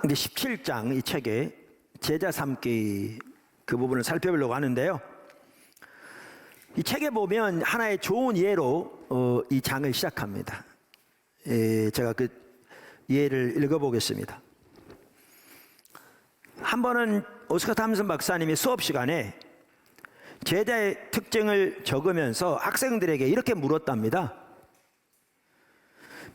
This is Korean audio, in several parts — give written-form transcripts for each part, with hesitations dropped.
이제 17장 이 책에 제자 삼기 그 부분을 살펴보려고 하는데요. 이 책에 보면 하나의 좋은 예로 이 장을 시작합니다. 제가 그 예를 읽어보겠습니다. 한 번은 오스카 탐슨 박사님이 수업 시간에 제자의 특징을 적으면서 학생들에게 이렇게 물었답니다.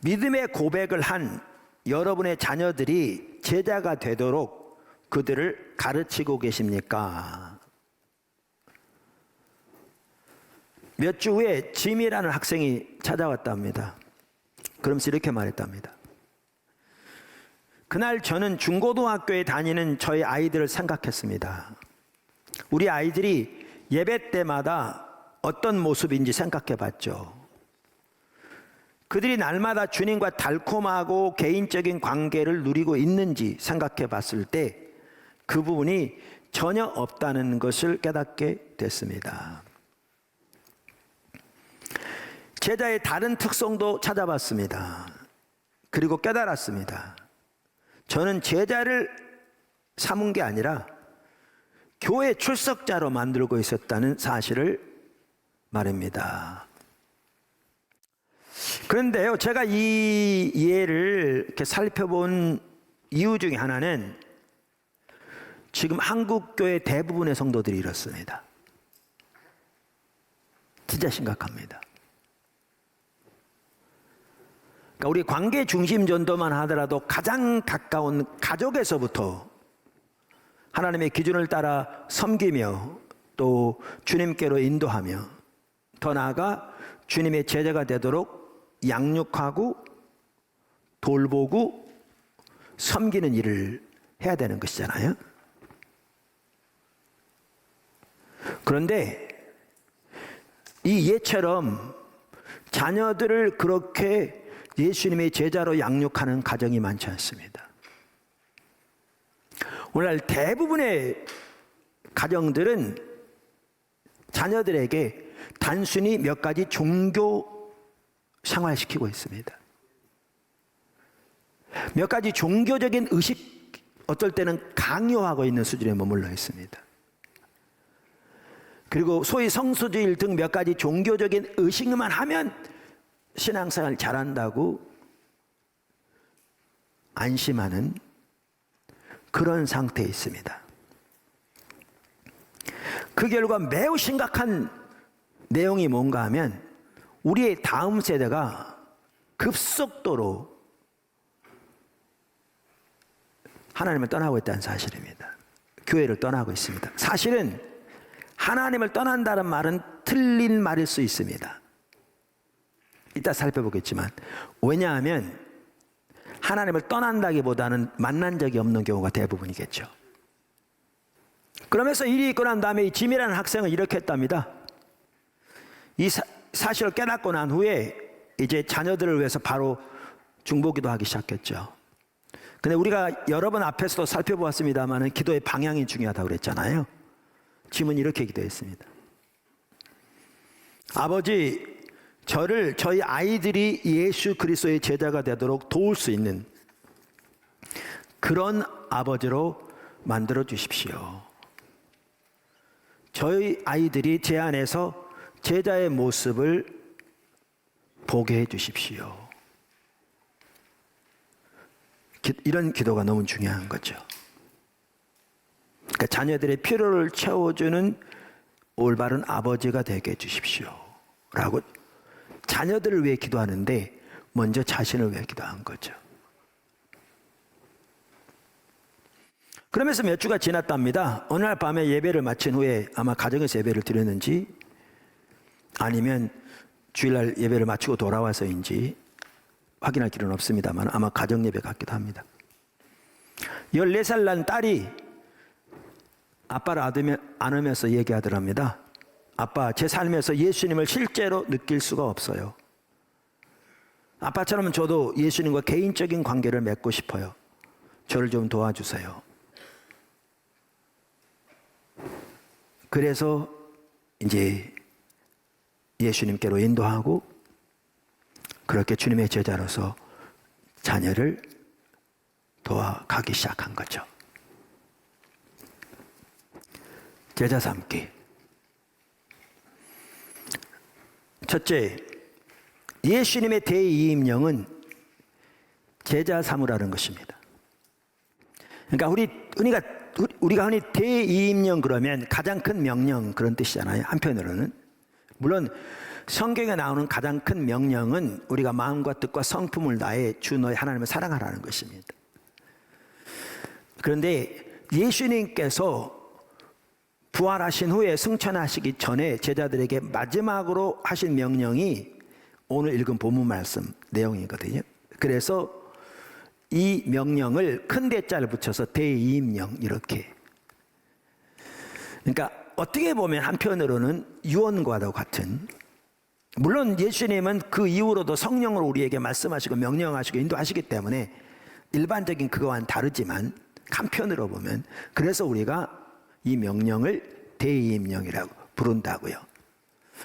믿음의 고백을 한 여러분의 자녀들이 제자가 되도록 그들을 가르치고 계십니까? 몇 주 후에 짐이라는 학생이 찾아왔답니다. 그러면서 이렇게 말했답니다. 그날 저는 중고등학교에 다니는 저희 아이들을 생각했습니다. 우리 아이들이 예배 때마다 어떤 모습인지 생각해 봤죠. 그들이 날마다 주님과 달콤하고 개인적인 관계를 누리고 있는지 생각해 봤을 때 그 부분이 전혀 없다는 것을 깨닫게 됐습니다. 제자의 다른 특성도 찾아봤습니다. 그리고 깨달았습니다. 저는 제자를 삼은 게 아니라 교회 출석자로 만들고 있었다는 사실을 말입니다. 그런데요, 제가 이 예를 이렇게 살펴본 이유 중에 하나는 지금 한국교회 대부분의 성도들이 이렇습니다. 진짜 심각합니다. 그러니까 우리 관계 중심 전도만 하더라도 가장 가까운 가족에서부터 하나님의 기준을 따라 섬기며 또 주님께로 인도하며 더 나아가 주님의 제자가 되도록 양육하고 돌보고 섬기는 일을 해야 되는 것이잖아요. 그런데 이 예처럼 자녀들을 그렇게 예수님의 제자로 양육하는 가정이 많지 않습니다. 오늘날 대부분의 가정들은 자녀들에게 단순히 몇 가지 종교 생활시키고 있습니다. 몇 가지 종교적인 의식, 어떨 때는 강요하고 있는 수준에 머물러 있습니다. 그리고 소위 성수주의 등 몇 가지 종교적인 의식만 하면 신앙생활 잘한다고 안심하는 그런 상태에 있습니다. 그 결과 매우 심각한 내용이 뭔가 하면 우리의 다음 세대가 급속도로 하나님을 떠나고 있다는 사실입니다. 교회를 떠나고 있습니다. 사실은 하나님을 떠난다는 말은 틀린 말일 수 있습니다. 이따 살펴보겠지만, 왜냐하면 하나님을 떠난다기보다는 만난 적이 없는 경우가 대부분이겠죠. 그러면서 일이 있고 난 다음에 이 짐이라는 학생은 이렇게 했답니다. 이 사실을 깨닫고 난 후에 이제 자녀들을 위해서 바로 중보기도 하기 시작했죠. 근데 우리가 여러 번 앞에서도 살펴보았습니다만 기도의 방향이 중요하다고 그랬잖아요. 짐은 이렇게 기도했습니다. 아버지, 저희 아이들이 예수 그리스도의 제자가 되도록 도울 수 있는 그런 아버지로 만들어 주십시오. 저희 아이들이 제 안에서 제자의 모습을 보게 해 주십시오. 이런 기도가 너무 중요한 거죠. 그러니까 자녀들의 필요를 채워주는 올바른 아버지가 되게 해주십시오 라고 자녀들을 위해 기도하는데 먼저 자신을 위해 기도한 거죠. 그러면서 몇 주가 지났답니다. 어느 날 밤에 예배를 마친 후에 아마 가정에서 예배를 드렸는지 아니면 주일날 예배를 마치고 돌아와서인지 확인할 길은 없습니다만 아마 가정 예배 같기도 합니다. 14살 난 딸이 아빠를 안으면서 얘기하더랍니다. 아빠, 제 삶에서 예수님을 실제로 느낄 수가 없어요. 아빠처럼 저도 예수님과 개인적인 관계를 맺고 싶어요. 저를 좀 도와주세요. 그래서 이제 예수님께로 인도하고 그렇게 주님의 제자로서 자녀를 도와가기 시작한 거죠. 제자 삼기. 첫째, 예수님의 대이임령은 제자 삼으라는 것입니다. 그러니까 우리가 흔히 대이임령 그러면 가장 큰 명령 그런 뜻이잖아요. 한편으로는 물론 성경에 나오는 가장 큰 명령은 우리가 마음과 뜻과 성품을 다해 주 너희 하나님을 사랑하라는 것입니다. 그런데 예수님께서 부활하신 후에 승천하시기 전에 제자들에게 마지막으로 하신 명령이 오늘 읽은 본문 말씀 내용이거든요. 그래서 이 명령을 큰 대자를 붙여서 대이임령 이렇게. 그러니까 어떻게 보면 한편으로는 유언과도 같은, 물론 예수님은 그 이후로도 성령으로 우리에게 말씀하시고 명령하시고 인도하시기 때문에 일반적인 그거와는 다르지만 한편으로 보면 그래서 우리가 이 명령을 대이임령이라고 부른다고요.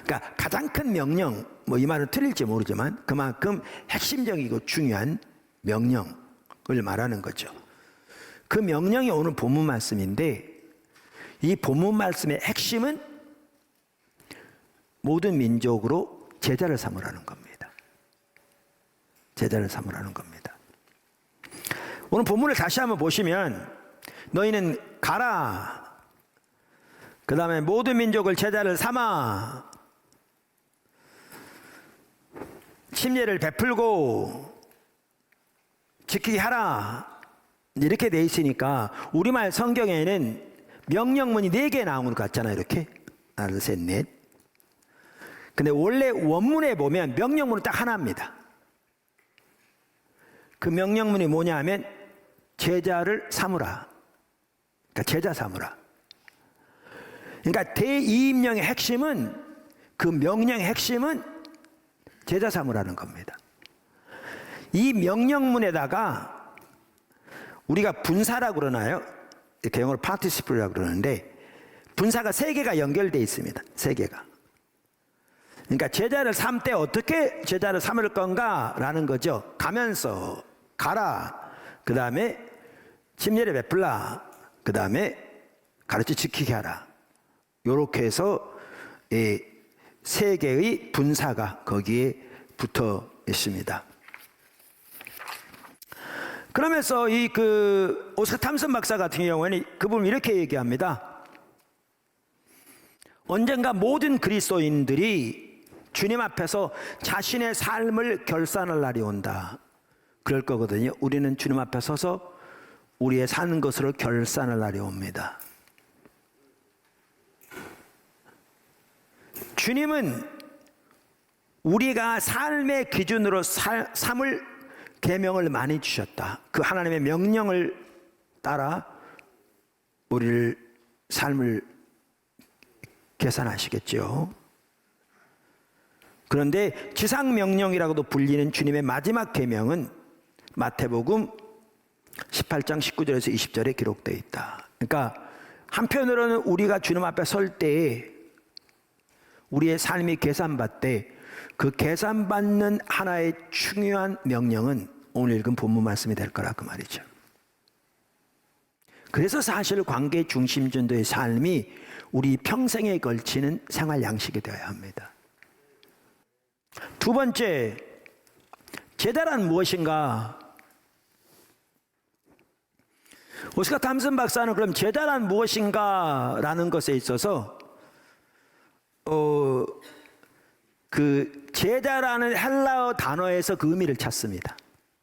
그러니까 가장 큰 명령, 뭐 이 말은 틀릴지 모르지만 그만큼 핵심적이고 중요한 명령을 말하는 거죠. 그 명령이 오늘 본문 말씀인데 이 본문 말씀의 핵심은 모든 민족으로 제자를 삼으라는 겁니다. 제자를 삼으라는 겁니다. 오늘 본문을 다시 한번 보시면 너희는 가라. 그 다음에 모든 민족을 제자를 삼아 침례를 베풀고 지키게 하라. 이렇게 돼 있으니까 우리말 성경에는 명령문이 4개 나오는 것 같잖아요. 이렇게 하나, 둘, 셋, 넷. 근데 원래 원문에 보면 명령문은 딱 하나입니다. 그 명령문이 뭐냐 하면 제자를 삼으라. 그러니까 제자 삼으라. 그러니까 대이임령의 핵심은, 그 명령의 핵심은 제자 삼으라는 겁니다. 이 명령문에다가 우리가 분사라고 그러나요? 이렇게 영어로 participle이라고 그러는데 분사가 3개가 연결되어 있습니다. 3개가. 그러니까 제자를 삼 때 어떻게 제자를 삼을 건가 라는 거죠. 가면서 가라, 그 다음에 침례를 베풀라, 그 다음에 가르쳐 지키게 하라. 요렇게 해서 3개의 분사가 거기에 붙어 있습니다. 그러면서 오스카 탐슨 박사 같은 경우에는 그 부분 이렇게 얘기합니다. 언젠가 모든 그리스도인들이 주님 앞에서 자신의 삶을 결산할 날이 온다. 그럴 거거든요. 우리는 주님 앞에 서서 우리의 사는 것으로 결산할 날이 옵니다. 주님은 우리가 삶의 기준으로 삼을 계명을 많이 주셨다. 그 하나님의 명령을 따라 우리를 삶을 계산하시겠죠. 그런데 지상명령이라고도 불리는 주님의 마지막 계명은 마태복음 18장 19절에서 20절에 기록되어 있다. 그러니까 한편으로는 우리가 주님 앞에 설 때에 우리의 삶이 계산받되 그 계산받는 하나의 중요한 명령은 오늘 읽은 본문 말씀이 될 거라 그 말이죠. 그래서 사실 관계 중심전도의 삶이 우리 평생에 걸치는 생활 양식이 되어야 합니다. 두 번째, 제자란 무엇인가? 오스카 탐슨 박사는 그럼 제자란 무엇인가? 라는 것에 있어서 그 제자라는 헬라어 단어에서 그 의미를 찾습니다.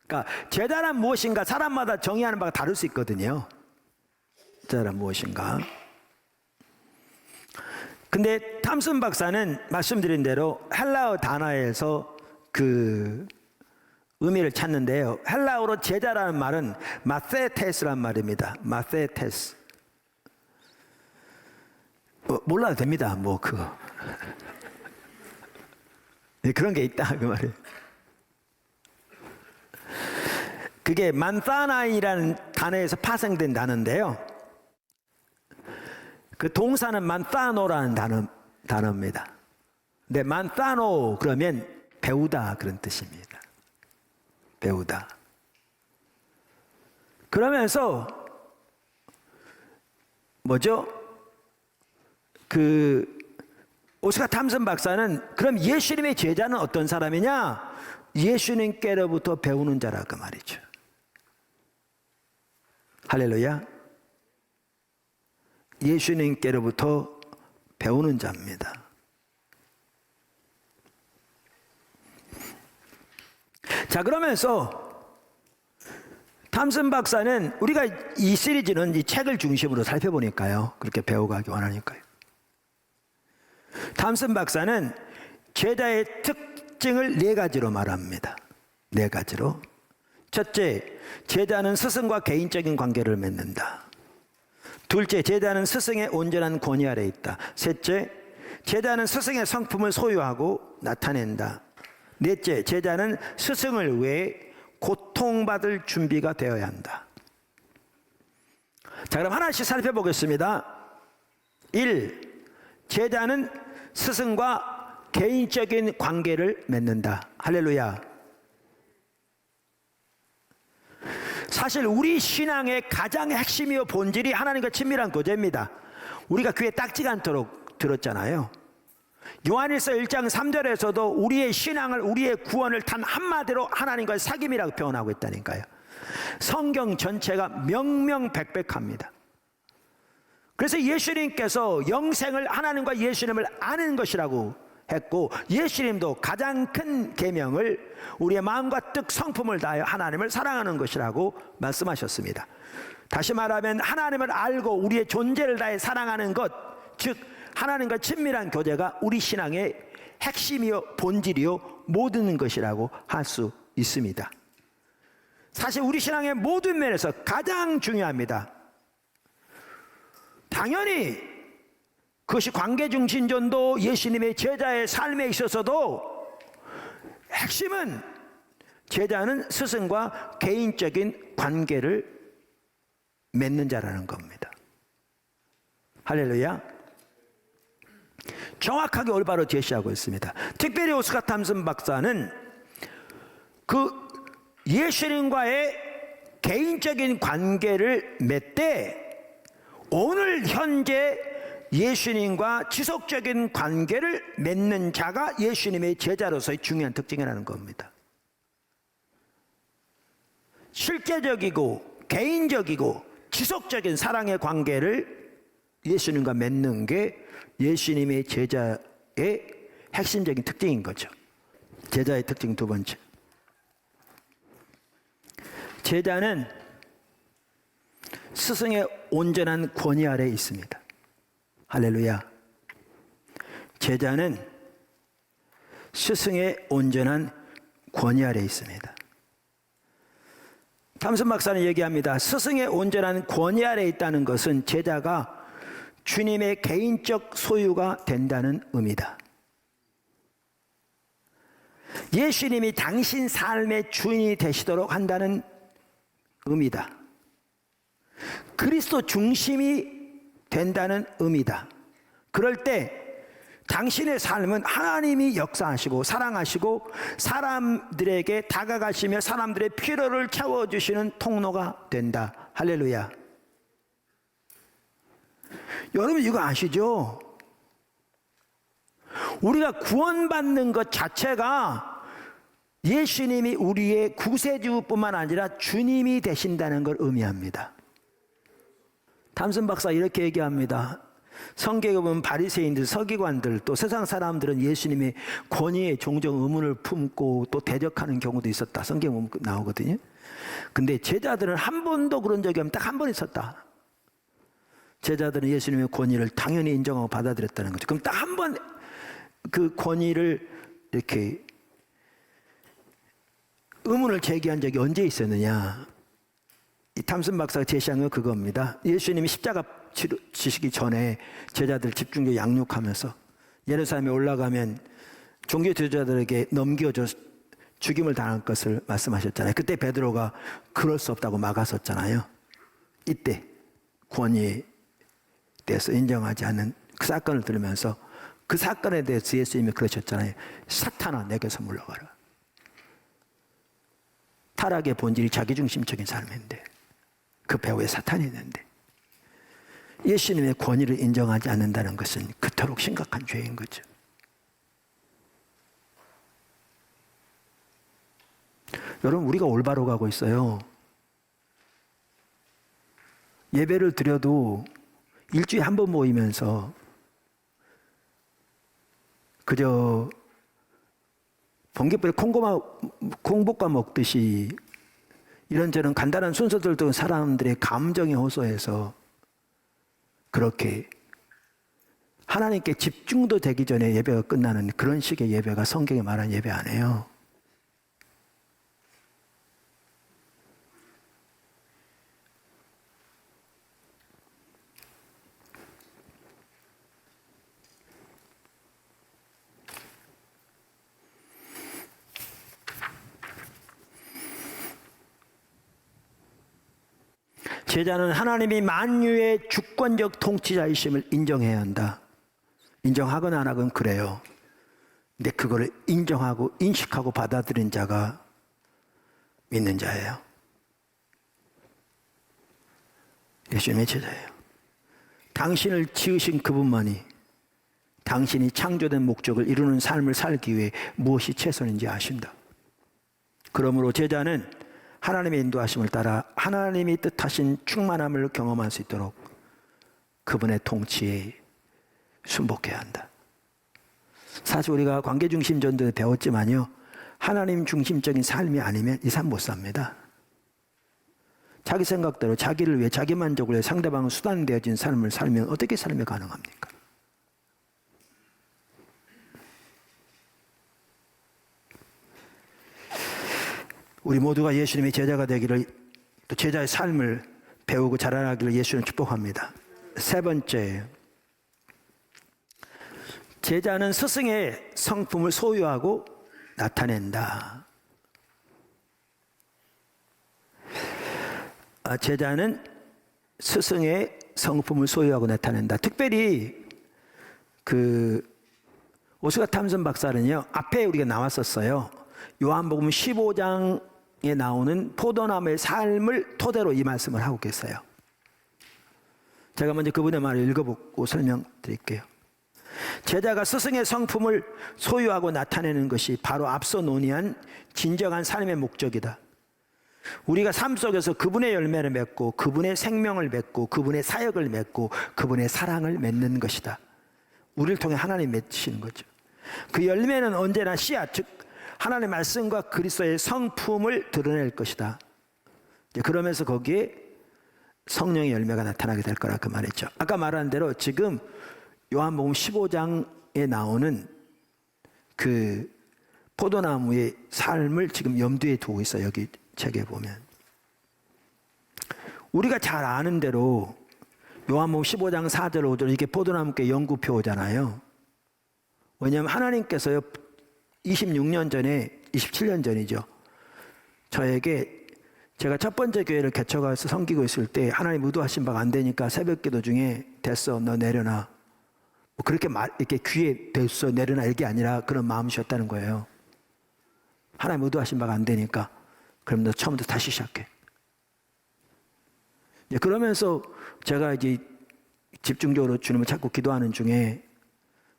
그러니까 제자란 무엇인가 사람마다 정의하는 바가 다를 수 있거든요. 제자란 무엇인가? 근데 탐슨 박사는 말씀드린 대로 헬라어 단어에서 그 의미를 찾는데요. 헬라어로 제자라는 말은 마세테스란 말입니다. 마세테스. 몰라도 됩니다. 뭐 그거. 네, 그런 게 있다 그 말이에요. 그게 만사나이라는 단어에서 파생된 단어인데요. 그 동사는 만사노라는 단어입니다. 근데 만사노 그러면 배우다 그런 뜻입니다. 배우다. 그러면서 오스카 탐슨 박사는 그럼 예수님의 제자는 어떤 사람이냐? 예수님께로부터 배우는 자라 그 말이죠. 할렐루야. 예수님께로부터 배우는 자입니다. 자, 그러면서 탐슨 박사는 우리가 이 시리즈는 이 책을 중심으로 살펴보니까요. 그렇게 배워가기 원하니까요. 탐슨 박사는 제자의 특징을 4가지로 말합니다. 4가지로. 첫째, 제자는 스승과 개인적인 관계를 맺는다. 둘째, 제자는 스승의 온전한 권위 아래 있다. 셋째, 제자는 스승의 성품을 소유하고 나타낸다. 넷째, 제자는 스승을 위해 고통받을 준비가 되어야 한다. 자, 그럼 하나씩 살펴보겠습니다. 1. 제자는 스승과 개인적인 관계를 맺는다. 할렐루야. 사실 우리 신앙의 가장 핵심이요 본질이 하나님과 친밀한 교제입니다. 우리가 귀에 딱지가 않도록 들었잖아요. 요한일서 1장 3절에서도 우리의 신앙을, 우리의 구원을 단 한마디로 하나님과의 사귐이라고 표현하고 있다니까요. 성경 전체가 명명백백합니다. 그래서 예수님께서 영생을 하나님과 예수님을 아는 것이라고 했고, 예수님도 가장 큰 계명을 우리의 마음과 뜻 성품을 다하여 하나님을 사랑하는 것이라고 말씀하셨습니다. 다시 말하면 하나님을 알고 우리의 존재를 다해 사랑하는 것, 즉 하나님과 친밀한 교제가 우리 신앙의 핵심이요 본질이요 모든 것이라고 할 수 있습니다. 사실 우리 신앙의 모든 면에서 가장 중요합니다. 당연히 그것이 관계중심전도 예수님의 제자의 삶에 있어서도 핵심은 제자는 스승과 개인적인 관계를 맺는 자라는 겁니다. 할렐루야. 정확하게 올바로 제시하고 있습니다. 특별히 오스카 탐슨 박사는 그 예수님과의 개인적인 관계를 맺되 오늘 현재 예수님과 지속적인 관계를 맺는 자가 예수님의 제자로서의 중요한 특징이라는 겁니다. 실제적이고 개인적이고 지속적인 사랑의 관계를 예수님과 맺는 게 예수님의 제자의 핵심적인 특징인 거죠. 제자의 특징 2번째. 제자는 스승의 온전한 권위 아래에 있습니다. 할렐루야. 제자는 스승의 온전한 권위 아래에 있습니다. 탐슨 박사는 얘기합니다. 스승의 온전한 권위 아래에 있다는 것은 제자가 주님의 개인적 소유가 된다는 의미다. 예수님이 당신 삶의 주인이 되시도록 한다는 의미다. 그리스도 중심이 된다는 의미다. 그럴 때 당신의 삶은 하나님이 역사하시고 사랑하시고 사람들에게 다가가시며 사람들의 필요를 채워주시는 통로가 된다. 할렐루야. 여러분 이거 아시죠? 우리가 구원받는 것 자체가 예수님이 우리의 구세주뿐만 아니라 주님이 되신다는 걸 의미합니다. 탐슨 박사 이렇게 얘기합니다. 성경에 보면 바리새인들, 서기관들, 또 세상 사람들은 예수님의 권위에 종종 의문을 품고 또 대적하는 경우도 있었다. 성경에 보면 나오거든요. 근데 제자들은 한 번도 그런 적이 없는 딱 한 번 있었다. 제자들은 예수님의 권위를 당연히 인정하고 받아들였다는 거죠. 그럼 딱 한 번 그 권위를 이렇게 의문을 제기한 적이 언제 있었느냐? 이 탐슨 박사가 제시한 건 그겁니다. 예수님이 십자가 지시기 전에 제자들 집중적으로 양육하면서 예루살렘에 올라가면 종교 지도자들에게 넘겨져 죽임을 당할 것을 말씀하셨잖아요. 그때 베드로가 그럴 수 없다고 막았었잖아요. 이때 권위에 대해서 인정하지 않는 그 사건을 들으면서 그 사건에 대해서 예수님이 그러셨잖아요. 사탄아 내게서 물러가라. 타락의 본질이 자기중심적인 삶인데 그 배후에 사탄이 있는데 예수님의 권위를 인정하지 않는다는 것은 그토록 심각한 죄인 거죠. 여러분, 우리가 올바로 가고 있어요. 예배를 드려도 일주일에 한 번 모이면서 그저 번개불에 콩볶아 먹듯이 이런저런 간단한 순서들도 사람들의 감정에 호소해서 그렇게 하나님께 집중도 되기 전에 예배가 끝나는 그런 식의 예배가 성경에 말한 예배 아니에요. 제자는 하나님이 만유의 주권적 통치자이심을 인정해야 한다. 인정하건 안 하건 그래요. 근데 그거를 인정하고 인식하고 받아들인 자가 믿는 자예요. 예수님의 제자예요. 당신을 지으신 그분만이 당신이 창조된 목적을 이루는 삶을 살기 위해 무엇이 최선인지 아신다. 그러므로 제자는 하나님의 인도하심을 따라 하나님이 뜻하신 충만함을 경험할 수 있도록 그분의 통치에 순복해야 한다. 사실 우리가 관계중심 전도에 배웠지만요, 하나님 중심적인 삶이 아니면 이 삶 못 삽니다. 자기 생각대로 자기를 위해 자기 만족을 위해 상대방은 수단되어진 삶을 살면 어떻게 삶이 가능합니까? 우리 모두가 예수님의 제자가 되기를, 또 제자의 삶을 배우고 자라나기를 예수님 축복합니다. 세 번째, 제자는 스승의 성품을 소유하고 나타낸다. 제자는 스승의 성품을 소유하고 나타낸다. 특별히 오스가 탐슨 박사는요, 앞에 우리가 나왔었어요. 요한복음 15장에 나오는 포도나무의 삶을 토대로 이 말씀을 하고 계세요. 제가 먼저 그분의 말을 읽어보고 설명드릴게요. 제자가 스승의 성품을 소유하고 나타내는 것이 바로 앞서 논의한 진정한 삶의 목적이다. 우리가 삶 속에서 그분의 열매를 맺고 그분의 생명을 맺고 그분의 사역을 맺고 그분의 사랑을 맺는 것이다. 우리를 통해 하나님 맺으시는 거죠. 그 열매는 언제나 씨앗, 즉 하나님의 말씀과 그리스도의 성품을 드러낼 것이다. 그러면서 거기에 성령의 열매가 나타나게 될 거라 그 말이죠. 아까 말한 대로 지금 요한복음 15장에 나오는 그 포도나무의 삶을 지금 염두에 두고 있어요. 여기 책에 보면. 우리가 잘 아는 대로 요한복음 15장 4절 5절 이게 포도나무께 연구표잖아요. 왜냐하면 하나님께서요 26년 전에 27년 전이죠. 저에게 제가 첫 번째 교회를 개척해서 섬기고 있을 때 하나님 의도하신 바가 안 되니까 새벽기도 중에 됐어 너 내려놔. 뭐 그렇게 이렇게 귀에 됐어 내려놔 이게 아니라 그런 마음이셨다는 거예요. 하나님 의도하신 바가 안 되니까 그럼 너 처음부터 다시 시작해. 그러면서 제가 이제 집중적으로 주님을 찾고 기도하는 중에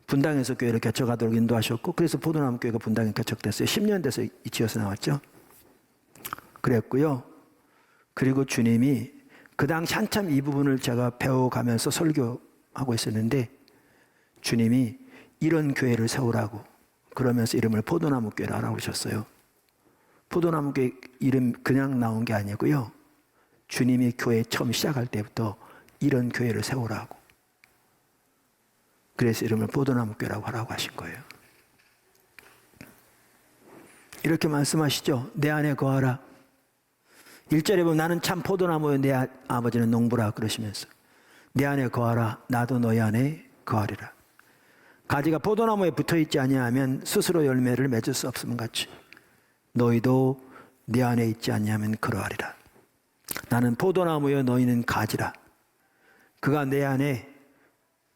분당에서 교회를 개척하도록 인도하셨고 그래서 포도나무 교회가 분당에 개척됐어요. 10년 돼서 이치어서 나왔죠. 그랬고요. 그리고 주님이 그 당시 한참 이 부분을 제가 배워가면서 설교하고 있었는데 주님이 이런 교회를 세우라고 그러면서 이름을 포도나무 교회를 하라고 그러셨어요. 포도나무 교회 이름 그냥 나온 게 아니고요. 주님이 교회 처음 시작할 때부터 이런 교회를 세우라고. 그래서 이름을 포도나무 교회라고 하라고 하신 거예요. 이렇게 말씀하시죠. 내 안에 거하라. 1절에 보면 나는 참 포도나무요 내 아버지는 농부라 그러시면서 내 안에 거하라 나도 너희 안에 거하리라. 가지가 포도나무에 붙어있지 아니하면 스스로 열매를 맺을 수 없음 같이 너희도 내 안에 있지 아니하면 그러하리라. 나는 포도나무요 너희는 가지라. 그가 내 안에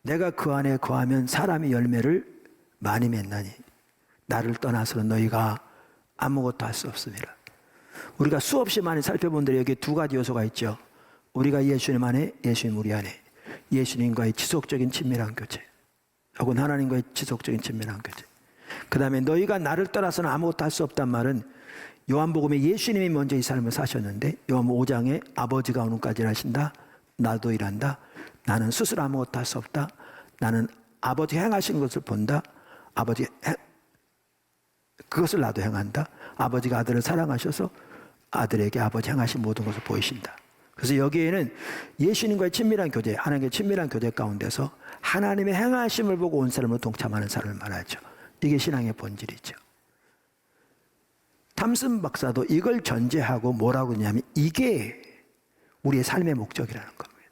내가 그 안에 거하면 사람이 열매를 많이 맺나니 나를 떠나서는 너희가 아무것도 할 수 없습니다. 우리가 수없이 많이 살펴본 대로 여기 두 가지 요소가 있죠. 우리가 예수님 안에, 예수님 우리 안에, 예수님과의 지속적인 친밀한 교제, 혹은 하나님과의 지속적인 친밀한 교제. 그 다음에 너희가 나를 떠나서는 아무것도 할 수 없단 말은 요한복음에 예수님이 먼저 이 삶을 사셨는데 요한 5장에 아버지가 오는까지 하신다. 나도 일한다. 나는 스스로 아무것도 할 수 없다. 나는 아버지 행하신 것을 본다. 그것을 나도 행한다. 아버지가 아들을 사랑하셔서 아들에게 아버지 행하신 모든 것을 보이신다. 그래서 여기에는 예수님과의 친밀한 교제, 하나님과의 친밀한 교제 가운데서 하나님의 행하심을 보고 온 사람으로 동참하는 사람을 말하죠. 이게 신앙의 본질이죠. 탐슨 박사도 이걸 전제하고 뭐라고 했냐면 이게 우리의 삶의 목적이라는 겁니다.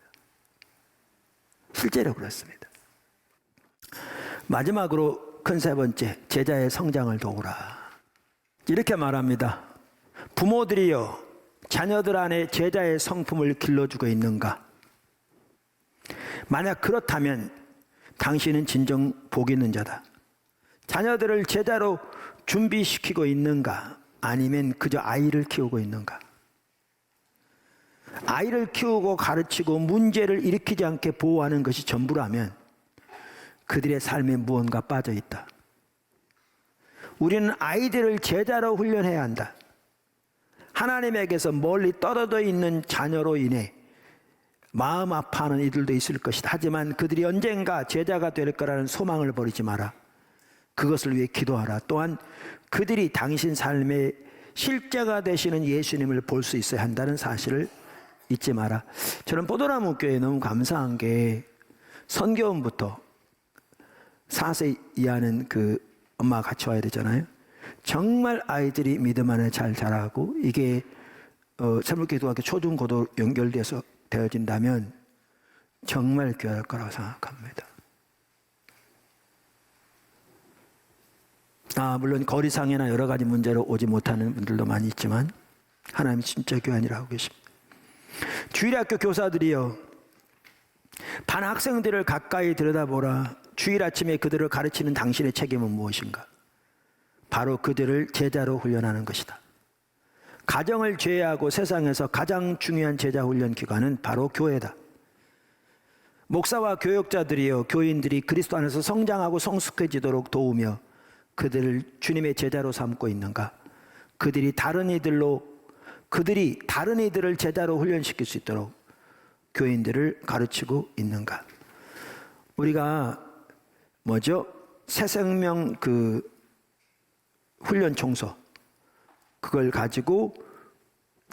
실제로 그렇습니다. 마지막으로 큰 세 번째, 제자의 성장을 도우라. 이렇게 말합니다. 부모들이여 자녀들 안에 제자의 성품을 길러주고 있는가? 만약 그렇다면 당신은 진정 복 있는 자다. 자녀들을 제자로 준비시키고 있는가? 아니면 그저 아이를 키우고 있는가? 아이를 키우고 가르치고 문제를 일으키지 않게 보호하는 것이 전부라면 그들의 삶에 무언가 빠져 있다. 우리는 아이들을 제자로 훈련해야 한다. 하나님에게서 멀리 떨어져 있는 자녀로 인해 마음 아파하는 이들도 있을 것이다. 하지만 그들이 언젠가 제자가 될 거라는 소망을 버리지 마라. 그것을 위해 기도하라. 또한 그들이 당신 삶의 실제가 되시는 예수님을 볼 수 있어야 한다는 사실을 잊지 마라. 저는 포도나무 교회에 너무 감사한 게 선교원부터 4세 이하는 그 엄마가 같이 와야 되잖아요. 정말 아이들이 믿음 안에 잘 자라고 이게 새물기도학교 초중고도 연결돼서 되어진다면 정말 귀할 거라고 생각합니다. 물론 거리상해나 여러 가지 문제로 오지 못하는 분들도 많이 있지만 하나님이 진짜 교환이라고 계십니다. 주일학교 교사들이여 반 학생들을 가까이 들여다보라. 주일 아침에 그들을 가르치는 당신의 책임은 무엇인가? 바로 그들을 제자로 훈련하는 것이다. 가정을 제외하고 세상에서 가장 중요한 제자 훈련 기관은 바로 교회다. 목사와 교역자들이여 교인들이 그리스도 안에서 성장하고 성숙해지도록 도우며 그들을 주님의 제자로 삼고 있는가? 그들이 다른 이들을 제자로 훈련시킬 수 있도록 교인들을 가르치고 있는가? 우리가 새생명 훈련 총소 그걸 가지고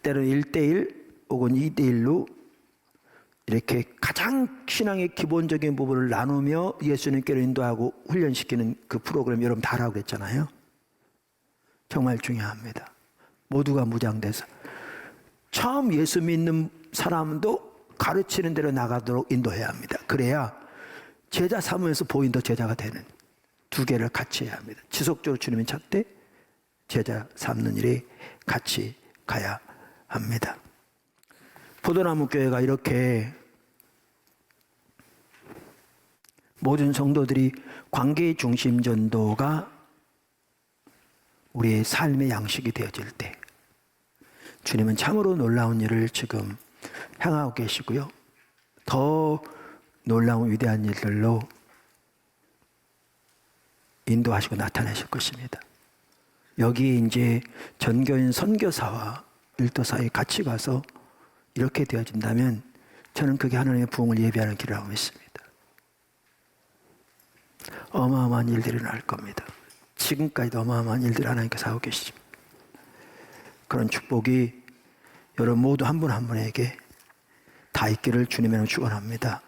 때로는 1대1 혹은 2대1로 이렇게 가장 신앙의 기본적인 부분을 나누며 예수님께로 인도하고 훈련시키는 그 프로그램 여러분 다 하라고 그랬잖아요. 정말 중요합니다. 모두가 무장돼서 처음 예수 믿는 사람도 가르치는 대로 나가도록 인도해야 합니다. 그래야 제자 삼으면서 보인도 제자가 되는 두 개를 같이 해야 합니다. 지속적으로 주님이 찾되 제자 삼는 일에 같이 가야 합니다. 포도나무 교회가 이렇게 모든 성도들이 관계의 중심 전도가 우리의 삶의 양식이 되어질 때 주님은 참으로 놀라운 일을 지금 행하고 계시고요. 더 놀라운 위대한 일들로 인도하시고 나타내실 것입니다. 여기에 이제 전교인 선교사와 일도사에 같이 가서 이렇게 되어진다면 저는 그게 하나님의 부흥을 예비하는 길이라고 믿습니다. 어마어마한 일들이 일어날 겁니다. 지금까지도 어마어마한 일들을 하나님께서 하고 계시죠. 그런 축복이 여러분 모두 한 분 한 분에게 다 있기를 주님의 이름으로 축원합니다.